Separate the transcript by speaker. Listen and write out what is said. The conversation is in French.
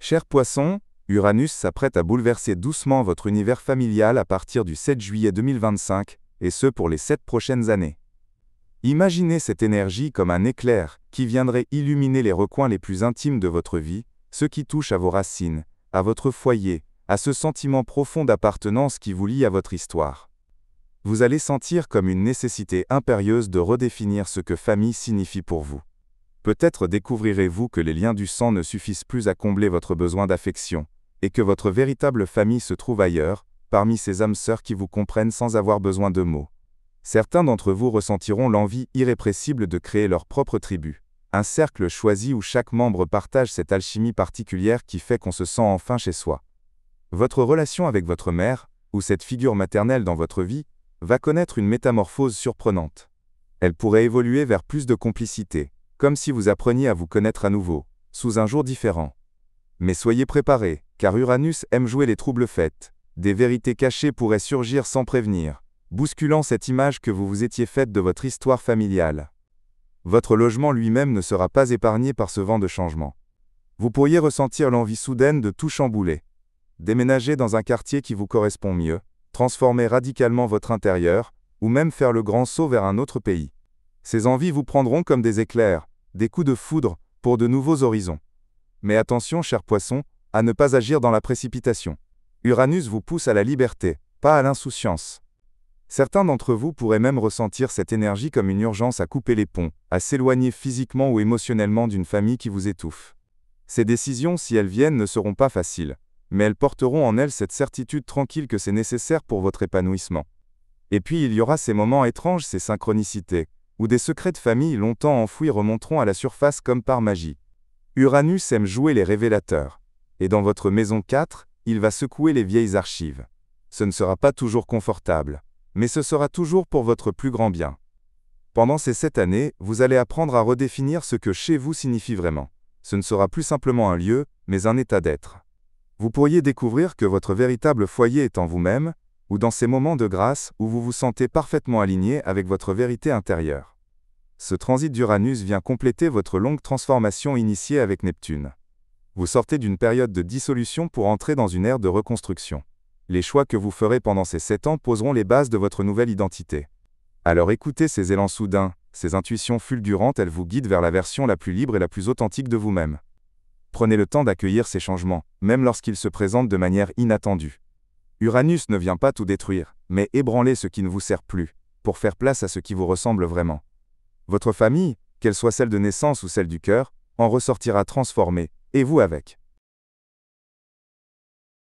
Speaker 1: Cher Poisson, Uranus s'apprête à bouleverser doucement votre univers familial à partir du 7 juillet 2025, et ce pour les 7 prochaines années. Imaginez cette énergie comme un éclair qui viendrait illuminer les recoins les plus intimes de votre vie, ce qui touche à vos racines, à votre foyer, à ce sentiment profond d'appartenance qui vous lie à votre histoire. Vous allez sentir comme une nécessité impérieuse de redéfinir ce que famille signifie pour vous. Peut-être découvrirez-vous que les liens du sang ne suffisent plus à combler votre besoin d'affection, et que votre véritable famille se trouve ailleurs, parmi ces âmes sœurs qui vous comprennent sans avoir besoin de mots. Certains d'entre vous ressentiront l'envie irrépressible de créer leur propre tribu, un cercle choisi où chaque membre partage cette alchimie particulière qui fait qu'on se sent enfin chez soi. Votre relation avec votre mère, ou cette figure maternelle dans votre vie, va connaître une métamorphose surprenante. Elle pourrait évoluer vers plus de complicité, comme si vous appreniez à vous connaître à nouveau, sous un jour différent. Mais soyez préparés, car Uranus aime jouer les troubles faits. Des vérités cachées pourraient surgir sans prévenir, bousculant cette image que vous vous étiez faite de votre histoire familiale. Votre logement lui-même ne sera pas épargné par ce vent de changement. Vous pourriez ressentir l'envie soudaine de tout chambouler. Déménager dans un quartier qui vous correspond mieux, transformer radicalement votre intérieur, ou même faire le grand saut vers un autre pays. Ces envies vous prendront comme des éclairs, des coups de foudre, pour de nouveaux horizons. Mais attention, cher Poisson, à ne pas agir dans la précipitation. Uranus vous pousse à la liberté, pas à l'insouciance. Certains d'entre vous pourraient même ressentir cette énergie comme une urgence à couper les ponts, à s'éloigner physiquement ou émotionnellement d'une famille qui vous étouffe. Ces décisions, si elles viennent, ne seront pas faciles, mais elles porteront en elles cette certitude tranquille que c'est nécessaire pour votre épanouissement. Et puis il y aura ces moments étranges, ces synchronicités, où des secrets de famille longtemps enfouis remonteront à la surface comme par magie. Uranus aime jouer les révélateurs. Et dans votre maison 4, il va secouer les vieilles archives. Ce ne sera pas toujours confortable, mais ce sera toujours pour votre plus grand bien. Pendant ces 7 années, vous allez apprendre à redéfinir ce que chez vous signifie vraiment. Ce ne sera plus simplement un lieu, mais un état d'être. Vous pourriez découvrir que votre véritable foyer est en vous-même, ou dans ces moments de grâce où vous vous sentez parfaitement aligné avec votre vérité intérieure. Ce transit d'Uranus vient compléter votre longue transformation initiée avec Neptune. Vous sortez d'une période de dissolution pour entrer dans une ère de reconstruction. Les choix que vous ferez pendant ces 7 ans poseront les bases de votre nouvelle identité. Alors écoutez ces élans soudains, ces intuitions fulgurantes, elles vous guident vers la version la plus libre et la plus authentique de vous-même. Prenez le temps d'accueillir ces changements, même lorsqu'ils se présentent de manière inattendue. Uranus ne vient pas tout détruire, mais ébranler ce qui ne vous sert plus, pour faire place à ce qui vous ressemble vraiment. Votre famille, qu'elle soit celle de naissance ou celle du cœur, en ressortira transformée, et vous avec.